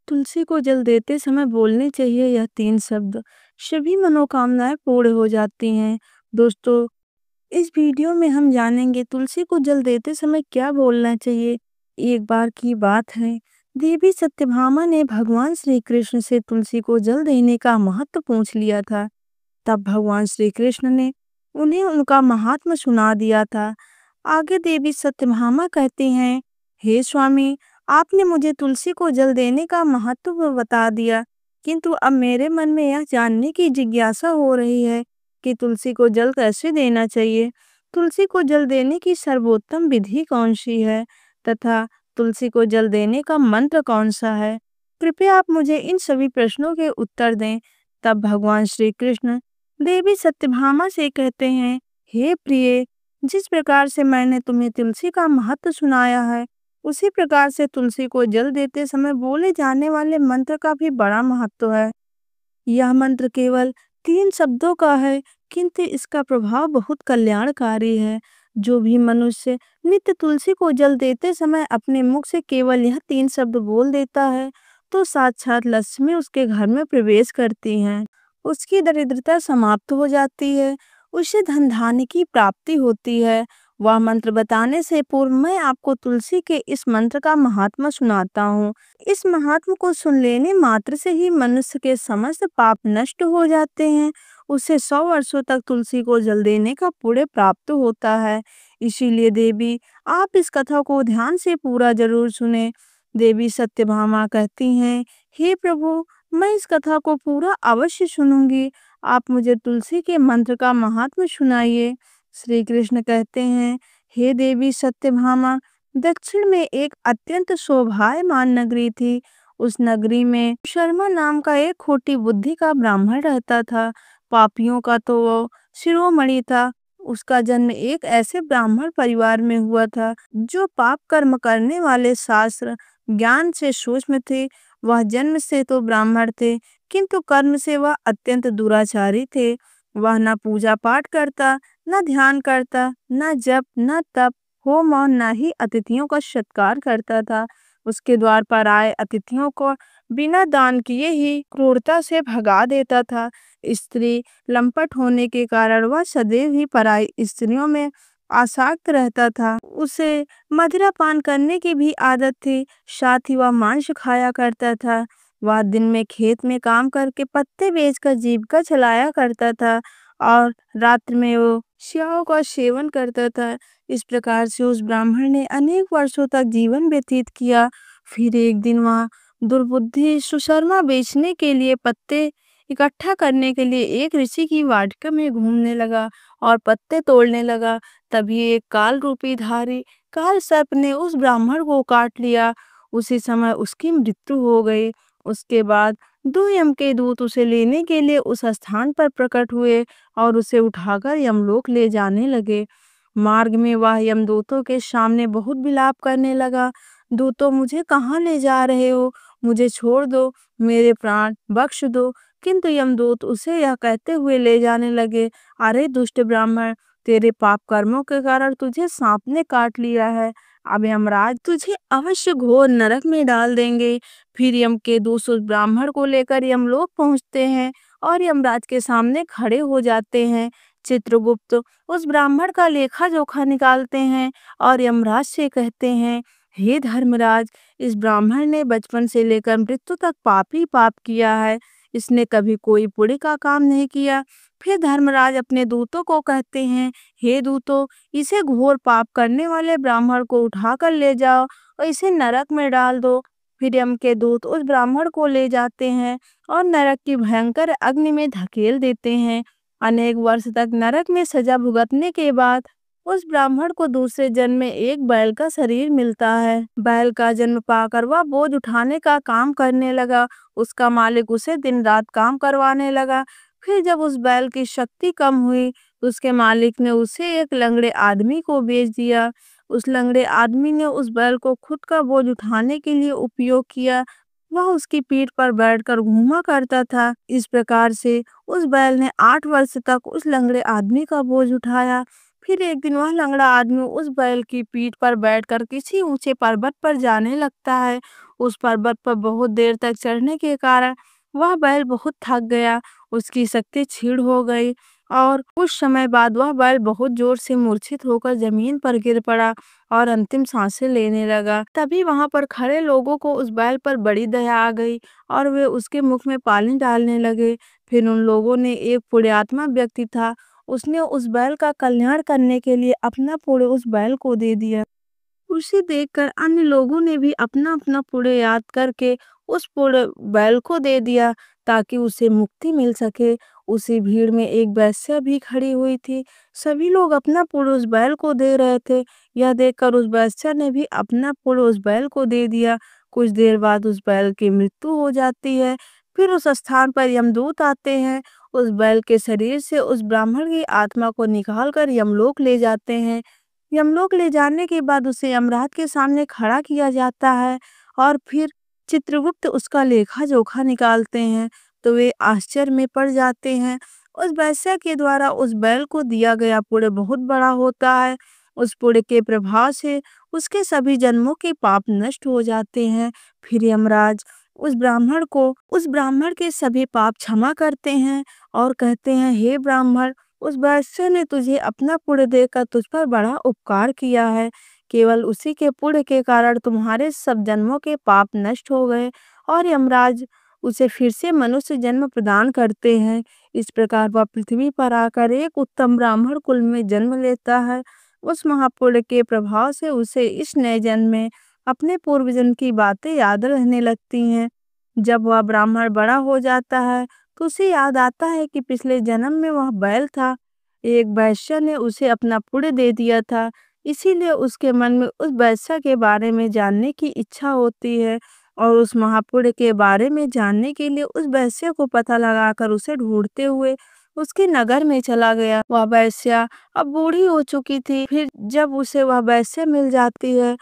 तुलसी को जल देते समय बोलने चाहिए यह 3 शब्द, सभी मनोकामनाएँ पूर्ण हो जाती हैं। दोस्तों, इस वीडियो में हम जानेंगे तुलसी को जल देते समय क्या बोलना चाहिए। एक बार की बात है, देवी सत्यभामा ने भगवान श्री कृष्ण से तुलसी को जल देने का महत्व पूछ लिया था। तब भगवान श्री कृष्ण ने उन्हें उनका महात्म्य सुना दिया था। आगे देवी सत्यभामा कहती हैं, हे स्वामी, आपने मुझे तुलसी को जल देने का महत्व बता दिया, किंतु अब मेरे मन में यह जानने की जिज्ञासा हो रही है कि तुलसी को जल कैसे देना चाहिए। तुलसी को जल देने की सर्वोत्तम विधि कौन सी है तथा तुलसी को जल देने का मंत्र कौन सा है। कृपया आप मुझे इन सभी प्रश्नों के उत्तर दें। तब भगवान श्री कृष्ण देवी सत्यभामा से कहते हैं, हे प्रिय, जिस प्रकार से मैंने तुम्हें तुलसी का महत्व सुनाया है, उसी प्रकार से तुलसी को जल देते समय बोले जाने वाले मंत्र का भी बड़ा महत्व है। यह मंत्र केवल 3 शब्दों का है, किंतु इसका प्रभाव बहुत कल्याणकारी है। जो भी मनुष्य नित्य तुलसी को जल देते समय अपने मुख से केवल यह 3 शब्द बोल देता है, तो साक्षात लक्ष्मी उसके घर में प्रवेश करती हैं। उसकी दरिद्रता समाप्त हो जाती है, उसे धन धान्य की प्राप्ति होती है। वह मंत्र बताने से पूर्व मैं आपको तुलसी के इस मंत्र का महात्मा सुनाता हूँ। इस महात्मा को सुन लेने मात्र से ही मनुष्य के समस्त पाप नष्ट हो जाते हैं। उसे 100 वर्षों तक तुलसी को जल देने का पुण्य प्राप्त होता है। इसीलिए देवी, आप इस कथा को ध्यान से पूरा जरूर सुने। देवी सत्यभामा कहती हैं, हे प्रभु, मैं इस कथा को पूरा अवश्य सुनूंगी। आप मुझे तुलसी के मंत्र का महात्म्य सुनाइए। श्री कृष्ण कहते हैं, हे देवी सत्यभामा, दक्षिण में एक अत्यंत शोभायमान नगरी थी। उस नगरी में शर्मा नाम का एक खोटी बुद्धि का ब्राह्मण रहता था। पापियों का तो वो शिरोमणि था। उसका जन्म एक ऐसे ब्राह्मण परिवार में हुआ था जो पाप कर्म करने वाले शास्त्र ज्ञान से सूक्ष्म थे। वह जन्म से तो ब्राह्मण थे, किंतु कर्म से वह अत्यंत दुराचारी थे। वह न पूजा पाठ करता, न ध्यान करता, न जप, न तप, होम और न ही अतिथियों का सत्कार करता था। उसके द्वार पर आए अतिथियों को बिना दान किए ही क्रूरता से भगा देता था। स्त्री लंपट होने के कारण वह सदैव ही पराई स्त्रियों में आसक्त रहता था। उसे मदिरा पान करने की भी आदत थी, साथ ही वह मांस खाया करता था। वह दिन में खेत में काम करके पत्ते बेचकर जीविका चलाया करता था और रात्रि में वो स्याओं का सेवन करता था। इस प्रकार से उस ब्राह्मण ने अनेक वर्षों तक जीवन व्यतीत किया। फिर एक दिन वह दुर्बुद्धि सुशर्मा बेचने के लिए पत्ते इकट्ठा करने के लिए एक ऋषि की वाटिका में घूमने लगा और पत्ते तोड़ने लगा। तभी एक काल रूपी धारी काल सर्प ने उस ब्राह्मण को काट लिया। उसी समय उसकी मृत्यु हो गई। उसके बाद 2 यम के दूत उसे लेने के लिए उस स्थान पर प्रकट हुए और उसे उठाकर यमलोक ले जाने लगे। मार्ग में वह यमदूतों के सामने बहुत विलाप करने लगा, दूतों, मुझे कहाँ ले जा रहे हो? मुझे छोड़ दो, मेरे प्राण बख्श दो। किंतु यमदूत उसे यह कहते हुए ले जाने लगे, अरे दुष्ट ब्राह्मण, तेरे पाप कर्मों के कारण तुझे सांप ने काट लिया है। अब यमराज तुझे अवश्य घोर नरक में डाल देंगे। फिर यम के दूत उस ब्राह्मण को लेकर यमलोक पहुंचते हैं और यमराज के सामने खड़े हो जाते हैं। चित्रगुप्त उस ब्राह्मण का लेखा जोखा निकालते हैं और यमराज से कहते हैं, हे धर्मराज, इस ब्राह्मण ने बचपन से लेकर मृत्यु तक पाप ही पाप किया है। इसने कभी कोई पुण्य का काम नहीं किया। फिर धर्मराज अपने दूतों को कहते हैं, हे दूतों, इसे घोर पाप करने वाले ब्राह्मण को उठाकर ले जाओ और इसे नरक में डाल दो। फिर यम के दूत उस ब्राह्मण को ले जाते हैं और नरक की भयंकर अग्नि में धकेल देते हैं। अनेक वर्ष तक नरक में सजा भुगतने के बाद उस ब्राह्मण को दूसरे जन्म में एक बैल का शरीर मिलता है। बैल का जन्म पाकर वह बोझ उठाने का काम करने लगा। उसका मालिक उसे दिन रात काम करवाने लगा। फिर जब उस बैल की शक्ति कम हुई, उसके मालिक ने उसे एक लंगड़े आदमी को बेच दिया। उस लंगड़े आदमी ने उस बैल को खुद का बोझ उठाने के लिए उपयोग किया। वह उसकी पीठ पर बैठकर घूमा करता था। इस प्रकार से उस बैल ने 8 वर्ष तक उस लंगड़े आदमी का बोझ उठाया। फिर एक दिन वह लंगड़ा आदमी उस बैल की पीठ पर बैठकर किसी ऊंचे पर्वत पर जाने लगता है। उस पर्वत पर बहुत देर तक चढ़ने के कारण वह बैल बहुत थक गया, उसकी शक्ति क्षीण हो गई और कुछ समय बाद वह बैल बहुत जोर से मूर्छित होकर जमीन पर गिर पड़ा और अंतिम सांसें लेने लगा। तभी वहां पर खड़े लोगों को उस बैल पर बड़ी दया आ गई और वे उसके मुख में पानी डालने लगे। फिर उन लोगों ने एक पुण्यात्मा व्यक्ति था, उसने उस बैल का कल्याण करने के लिए अपना पुण्य उस बैल को दे दिया। उसे देखकर अन्य लोगों ने भी अपना अपना पुण्य याद करके उस पुण्य बैल को दे दिया ताकि उसे मुक्ति मिल सके। उसी भीड़ में एक वेश्या भी खड़ी हुई थी। सभी लोग अपना पुण्य उस बैल को दे रहे थे। यह देखकर उस वेश्या ने भी अपना पुण्य उस बैल को दे दिया। कुछ देर बाद उस बैल की मृत्यु हो जाती है। फिर उस स्थान पर यमदूत आते हैं, उस बैल के शरीर से उस ब्राह्मण की आत्मा को निकाल कर यमलोक ले जाते हैं। यमलोक ले जाने के बाद उसे यमराज के सामने खड़ा किया जाता है और फिर चित्रगुप्त उसका लेखा जोखा निकालते हैं तो वे आश्चर्य में पड़ जाते हैं। उस वेश्या के द्वारा उस बैल को दिया गया पुण्य बहुत बड़ा होता है। उस पुण्य के प्रभाव से उसके सभी जन्मों के पाप नष्ट हो जाते हैं। फिर यमराज उस ब्राह्मण के सभी पाप क्षमा करते हैं और कहते हैं, हे ब्राह्मण, उस वैश्य ने तुझे अपना पुण्य देकर तुझ पर बड़ा उपकार किया है। केवल उसी के पुण्य के कारण तुम्हारे सब जन्मों के पाप नष्ट हो गए और यमराज उसे फिर से मनुष्य जन्म प्रदान करते हैं। इस प्रकार वह पृथ्वी पर आकर एक उत्तम ब्राह्मण कुल में जन्म लेता है। उस महापुण्य के प्रभाव से उसे इस नए जन्म में अपने पूर्व जन्म की बातें याद रहने लगती हैं। जब वह ब्राह्मण बड़ा हो जाता है तो उसे याद आता है कि पिछले जन्म में वह बैल था। एक वैश्य ने उसे अपना पुण्य दे दिया था, इसीलिए उसके मन में उस वैश्य के बारे में जानने की इच्छा होती है और उस महापुण्य के बारे में जानने के लिए उस वैश्य को पता लगाकर उसे ढूंढते हुए उसके नगर में चला गया। वह वैश्या अब बूढ़ी हो चुकी थी। फिर जब उसे वह वैश्य मिल जाती है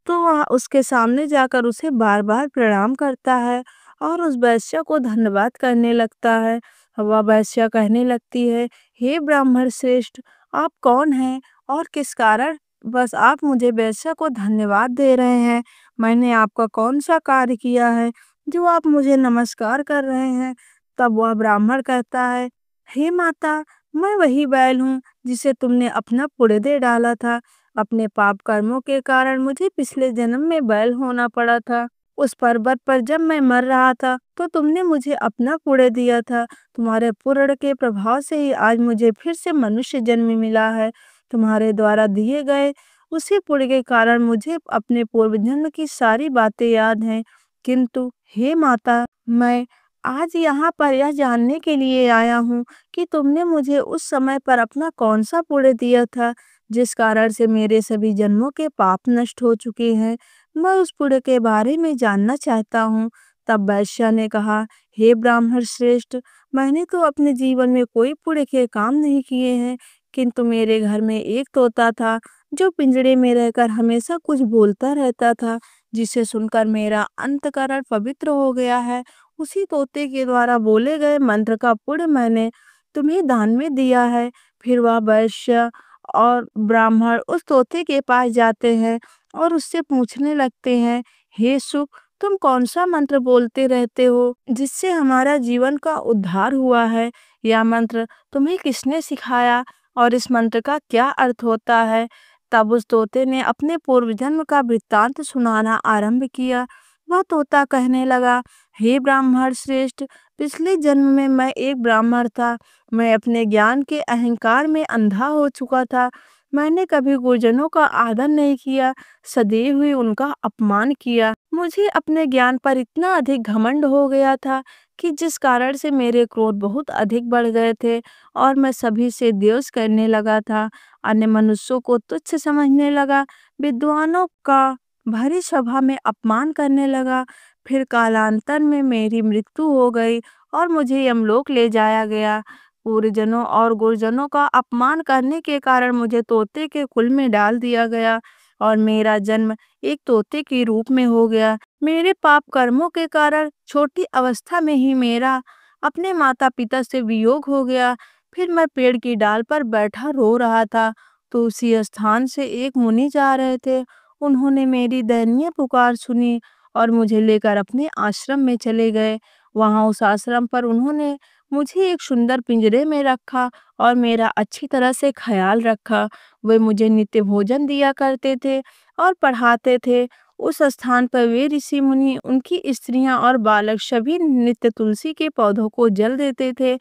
तो वह उसके सामने जाकर उसे बार बार प्रणाम करता है और उस वैश्य को धन्यवाद करने लगता है। वह वैश्य कहने लगती है, हे ब्राह्मण श्रेष्ठ, आप कौन हैं और किस कारण बस आप मुझे वैश्य को धन्यवाद दे रहे हैं? मैंने आपका कौन सा कार्य किया है जो आप मुझे नमस्कार कर रहे हैं? तब वह ब्राह्मण कहता है, हे माता, मैं वही बैल हूँ जिसे तुमने अपना पुण्य दे डाला था। अपने पाप कर्मों के कारण मुझे पिछले जन्म में बैल होना पड़ा था। उस पर्वत पर जब मैं मर रहा था तो तुमने मुझे अपना पुण्य दिया था। तुम्हारे पुण्य के प्रभाव से ही आज मुझे फिर से मनुष्य जन्म मिला है। तुम्हारे द्वारा दिए गए उसी पुण्य के कारण मुझे अपने पूर्व जन्म की सारी बातें याद हैं। किंतु हे माता, मैं आज यहाँ पर यह जानने के लिए आया हूँ कि तुमने मुझे उस समय पर अपना कौन सा पुण्य दिया था जिस कारण से मेरे सभी जन्मों के पाप नष्ट हो चुके हैं। मैं उस पुण्य के बारे में जानना चाहता हूँ। तब वैश्य ने कहा, हे ब्राह्मण श्रेष्ठ, मैंने तो अपने जीवन में कोई पुण्य के काम नहीं किए हैं, किंतु मेरे घर में एक तोता था जो पिंजरे में रहकर हमेशा कुछ बोलता रहता था, जिसे सुनकर मेरा अंतःकरण पवित्र हो गया है। उसी तोते के द्वारा बोले गए मंत्र का पुण्य मैंने तुम्हें दान में दिया है। फिर वह वैश्य और ब्राह्मण उस तोते के पास जाते हैं और उससे पूछने लगते हैं, हे सुख, तुम कौन सा मंत्र बोलते रहते हो जिससे हमारा जीवन का उद्धार हुआ है? यह मंत्र तुम्हें किसने सिखाया और इस मंत्र का क्या अर्थ होता है? तब उस तोते ने अपने पूर्व जन्म का वृत्तांत सुनाना आरंभ किया। वह तोता कहने लगा, हे ब्राह्मण श्रेष्ठ, पिछले जन्म में मैं एक ब्राह्मण था। मैं अपने ज्ञान के अहंकार में अंधा हो चुका था। मैंने कभी गुरुजनों का आदर नहीं किया, सदैव ही उनका अपमान किया। मुझे अपने ज्ञान पर इतना अधिक घमंड हो गया था कि जिस कारण से मेरे क्रोध बहुत अधिक बढ़ गए थे और मैं सभी से द्वेष करने लगा था। अन्य मनुष्यों को तुच्छ समझने लगा, विद्वानों का भरी सभा में अपमान करने लगा। फिर कालांतर में मेरी मृत्यु हो गई और मुझे यमलोक ले जाया गया। पूर्वजनों और गुरुजनों का अपमान करने के कारण मुझे तोते के कुल में डाल दिया गया और मेरा जन्म एक तोते के रूप में हो गया। मेरे पाप कर्मों के कारण छोटी अवस्था में ही मेरा अपने माता पिता से वियोग हो गया। फिर मैं पेड़ की डाल पर बैठा रो रहा था तो उसी स्थान से एक मुनि जा रहे थे। उन्होंने मेरी दयनीय पुकार सुनी और मुझे लेकर अपने आश्रम में चले गए। वहाँ उस आश्रम पर उन्होंने मुझे एक सुंदर पिंजरे में रखा और मेरा अच्छी तरह से ख्याल रखा। वे मुझे नित्य भोजन दिया करते थे और पढ़ाते थे। उस स्थान पर वे ऋषि मुनि, उनकी स्त्रियां और बालक सभी नित्य तुलसी के पौधों को जल देते थे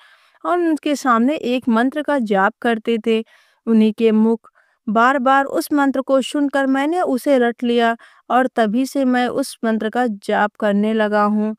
और उनके सामने एक मंत्र का जाप करते थे। उन्हीं के मुख बार बार उस मंत्र को सुनकर मैंने उसे रट लिया और तभी से मैं उस मंत्र का जाप करने लगा हूँ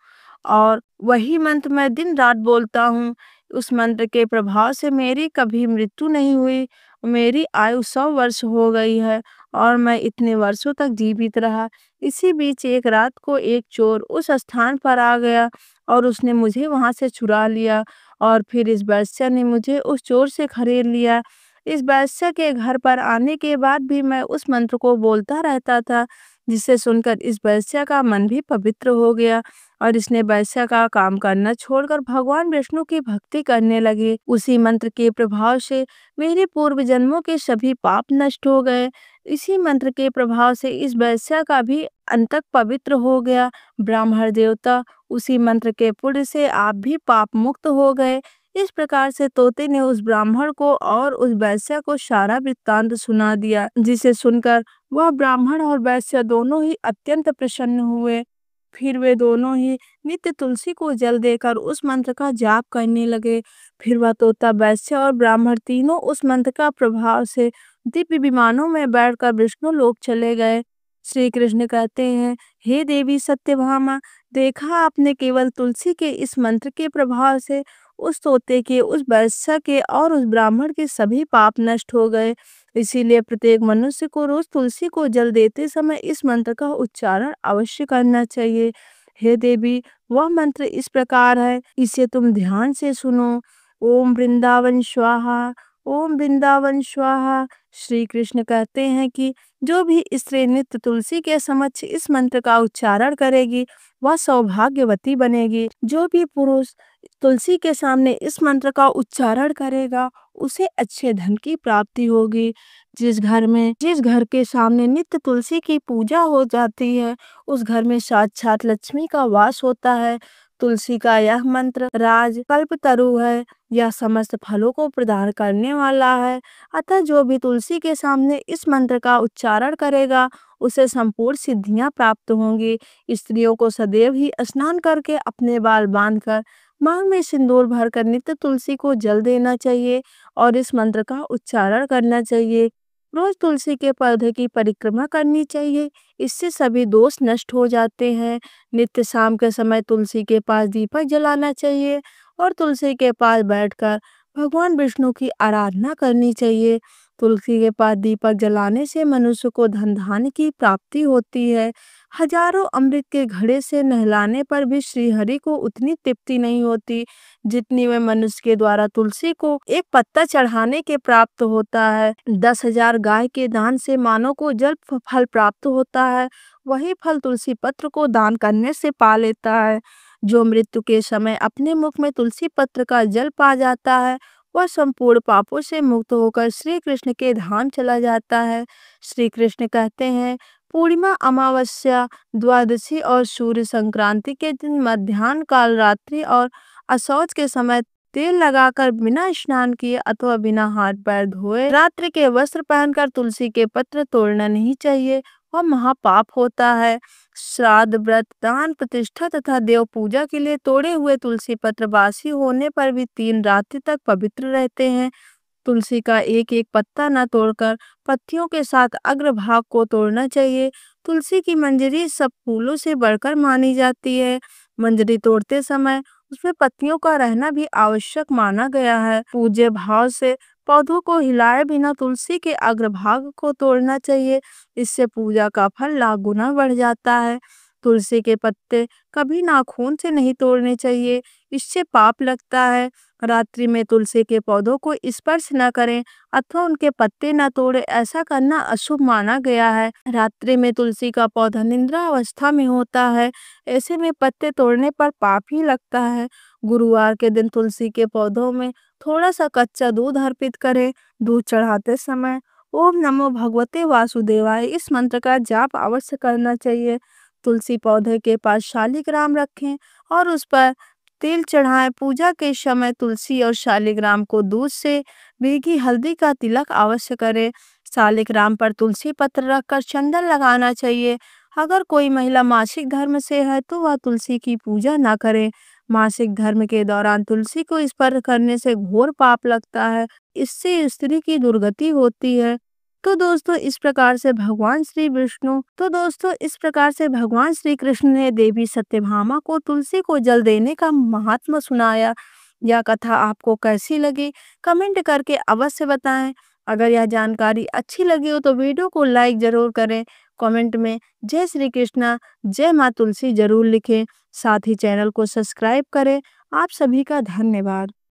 और वही मंत्र मैं दिन रात बोलता हूँ। उस मंत्र के प्रभाव से मेरी कभी मृत्यु नहीं हुई। मेरी आयु 100 वर्ष हो गई है और मैं इतने वर्षों तक जीवित रहा। इसी बीच एक रात को एक चोर उस स्थान पर आ गया और उसने मुझे वहां से चुरा लिया और फिर इस वेश्या ने मुझे उस चोर से खरीद लिया। इस वेश्या के घर पर आने के बाद भी मैं उस मंत्र को बोलता रहता था, जिसे सुनकर इस वेश्या का मन भी पवित्र हो गया और इसने वेश्या का काम करना छोड़कर भगवान विष्णु की भक्ति करने लगी। उसी मंत्र के प्रभाव से मेरे पूर्व जन्मों के सभी पाप नष्ट हो गए। इसी मंत्र के प्रभाव से इस वेश्या का भी अंतक पवित्र हो गया। ब्राह्मण देवता, उसी मंत्र के पुण्य से आप भी पाप मुक्त हो गए। इस प्रकार से तोते ने उस ब्राह्मण को और उस वैश्य को सारा वृत्तांत सुना दिया, जिसे सुनकर वह ब्राह्मण और वैश्य दोनों ही अत्यंत प्रसन्न हुए। फिर वे दोनों ही नित्य तुलसी को जल देकर उस मंत्र का जाप करने लगे। फिर वह तोता, वैश्य और ब्राह्मण तीनों उस मंत्र का प्रभाव से दिव्य विमानों में बैठकर विष्णु लोक चले गए। श्री कृष्ण कहते हैं, हे देवी सत्यभामा, देखा आपने, केवल तुलसी के इस मंत्र के प्रभाव से उस तोते के, उस वैश्य के और उस ब्राह्मण के सभी पाप नष्ट हो गए। इसीलिए प्रत्येक मनुष्य को रोज तुलसी को जल देते समय इस मंत्र का उच्चारण अवश्य करना चाहिए। हे देवी, वह मंत्र इस प्रकार है, इसे तुम ध्यान से सुनो। ओम वृंदावन स्वाहा, ओम वृंदावन स्वाहा। श्री कृष्ण कहते हैं कि जो भी स्त्री नित्य तुलसी के समक्ष इस मंत्र का उच्चारण करेगी, वह सौभाग्यवती बनेगी। जो भी पुरुष तुलसी के सामने इस मंत्र का उच्चारण करेगा, उसे अच्छे धन की प्राप्ति होगी। जिस घर के सामने नित्य तुलसी की पूजा हो जाती है, उस घर में साक्षात लक्ष्मी का वास होता है। तुलसी का यह मंत्र राज कल्पतरु है, यह समस्त फलों को प्रदान करने वाला है। अतः जो भी तुलसी के सामने इस मंत्र का उच्चारण करेगा, उसे संपूर्ण सिद्धियां प्राप्त होंगी। स्त्रियों को सदैव ही स्नान करके अपने बाल बांधकर मांग में सिंदूर भरकर नित्य तुलसी को जल देना चाहिए और इस मंत्र का उच्चारण करना चाहिए। रोज तुलसी के पौधे की परिक्रमा करनी चाहिए, इससे सभी दोष नष्ट हो जाते हैं। नित्य शाम के समय तुलसी के पास दीपक जलाना चाहिए और तुलसी के पास बैठकर भगवान विष्णु की आराधना करनी चाहिए। तुलसी के पास दीपक जलाने से मनुष्य को धन धान्य की प्राप्ति होती है। हजारों अमृत के घड़े से नहलाने पर भी श्री हरि को उतनी तृप्ति नहीं होती, जितनी वे मनुष्य के द्वारा तुलसी को एक पत्ता चढ़ाने के प्राप्त होता है। 10,000 गाय के दान से मानव को जल फल प्राप्त होता है, वही फल तुलसी पत्र को दान करने से पा लेता है। जो मृत्यु के समय अपने मुख में तुलसी पत्र का जल पा जाता है, वह संपूर्ण पापों से मुक्त होकर श्री कृष्ण के धाम चला जाता है। श्री कृष्ण कहते हैं, पूर्णिमा, अमावस्या, द्वादशी और सूर्य संक्रांति के दिन मध्याह्न काल, रात्रि और अशौच के समय तेल लगाकर बिना स्नान किए अथवा बिना हाथ पैर धोए रात्रि के वस्त्र पहनकर तुलसी के पत्र तोड़ना नहीं चाहिए, वह महापाप होता है। श्राद्ध, व्रत, दान, प्रतिष्ठा तथा देव पूजा के लिए तोड़े हुए तुलसी पत्र बासी होने पर भी 3 रात्रि तक पवित्र रहते हैं। तुलसी का एक एक पत्ता न तोड़कर पत्तियों के साथ अग्रभाग को तोड़ना चाहिए। तुलसी की मंजरी सब फूलों से बढ़कर मानी जाती है। मंजरी तोड़ते समय उसमें पत्तियों का रहना भी आवश्यक माना गया है। पूज्य भाव से पौधों को हिलाए बिना तुलसी के अग्रभाग को तोड़ना चाहिए, इससे पूजा का फल लाख गुना बढ़ जाता है। तुलसी के पत्ते कभी नाखून से नहीं तोड़ने चाहिए, इससे पाप लगता है। रात्रि में तुलसी के पौधों को स्पर्श न करें अथवा उनके पत्ते न तोड़े, ऐसा करना अशुभ माना गया है। रात्रि में तुलसी का पौधा निद्रा अवस्था में होता है, ऐसे में पत्ते तोड़ने पर पाप ही लगता है। गुरुवार के दिन तुलसी के पौधों में थोड़ा सा कच्चा दूध अर्पित करें। दूध चढ़ाते समय ओम नमो भगवते वासुदेवाय इस मंत्र का जाप अवश्य करना चाहिए। तुलसी पौधे के पास शालिग्राम रखें और उस पर तेल चढ़ाएं। पूजा के समय तुलसी और शालिग्राम को दूध से भीगी हल्दी का तिलक अवश्य करें। शालिग्राम पर तुलसी पत्र रखकर चंदन लगाना चाहिए। अगर कोई महिला मासिक धर्म से है तो वह तुलसी की पूजा ना करे। मासिक धर्म के दौरान तुलसी को स्पर्श करने से घोर पाप लगता है, इससे स्त्री की दुर्गति होती है। तो दोस्तों इस प्रकार से भगवान श्री कृष्ण ने देवी सत्यभामा को तुलसी को जल देने का महात्मा सुनाया। यह कथा आपको कैसी लगी कमेंट करके अवश्य बताएं। अगर यह जानकारी अच्छी लगी हो तो वीडियो को लाइक जरूर करें। कमेंट में जय श्री कृष्णा जय माँ तुलसी जरूर लिखें। साथ ही चैनल को सब्सक्राइब करें। आप सभी का धन्यवाद।